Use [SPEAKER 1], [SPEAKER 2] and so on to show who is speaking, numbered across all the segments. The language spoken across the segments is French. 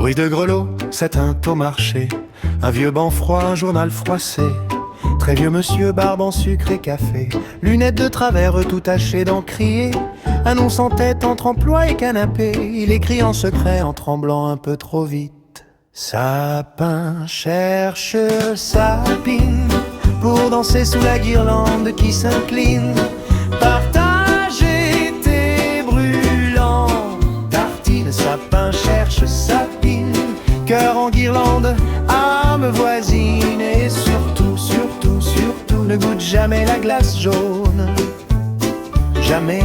[SPEAKER 1] Bruit de grelots, c'est un au marché. Un vieux banc froid, un journal froissé. Très vieux monsieur, barbe en sucre et café. Lunettes de travers, tout taché d'encrier. Annonce en tête entre emploi et canapé. Il écrit en secret en tremblant un peu trop vite. Sapin cherche sapine pour danser sous la guirlande qui s'incline. Partager tes brûlants tartines. Sapin cherche sapine, cœur en guirlande, âme voisine. Et surtout, surtout, surtout, ne goûte jamais la glace jaune. Jamais.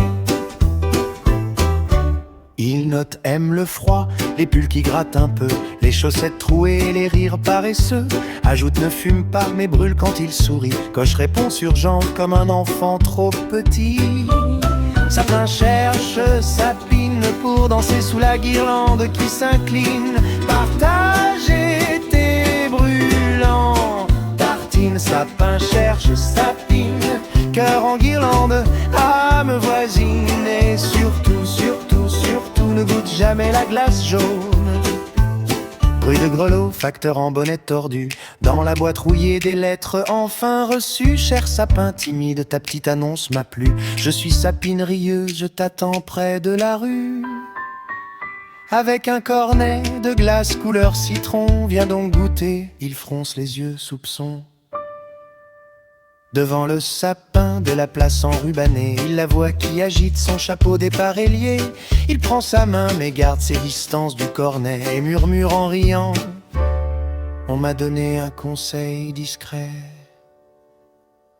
[SPEAKER 1] Il note, aime le froid, les pulls qui grattent un peu, les chaussettes trouées, les rires paresseux. Ajoute, ne fume pas mais brûle quand il sourit. Coche réponse urgente comme un enfant trop petit. Sapin cherche sapine pour danser sous la guirlande qui s'incline. Partager tes brûlants tartines. Sapin cherche sapine, cœur en guirlande, âme voisine. Et surtout, surtout, surtout, ne goûte jamais la glace jaune. Bruit de grelots, facteur en bonnet tordu. Dans la boîte rouillée des lettres enfin reçues. Cher sapin timide, ta petite annonce m'a plu. Je suis sapine rieuse, je t'attends près de la rue. Avec un cornet de glace couleur citron. Viens donc goûter, il fronce les yeux soupçons. Devant le sapin de la place enrubanée, il la voit qui agite son chapeau dépareillé. Il prend sa main mais garde ses distances du cornet et murmure en riant: on m'a donné un conseil discret.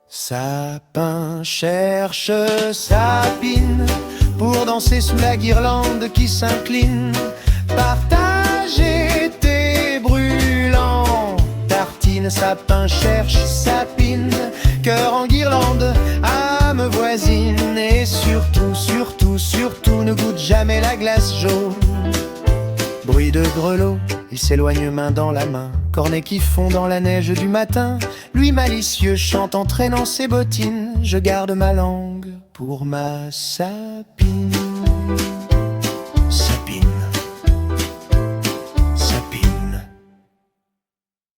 [SPEAKER 1] Sapin cherche sapine pour danser sous la guirlande qui s'incline. Partager tes brûlants tartines. Sapin cherche sapine, cœur en guirlande, âme voisine. Et surtout, surtout, surtout, ne goûte jamais la glace jaune. Bruit de grelots, il s'éloigne main dans la main. Cornet qui fond dans la neige du matin. Lui malicieux chante en traînant ses bottines. Je garde ma langue pour ma sapine.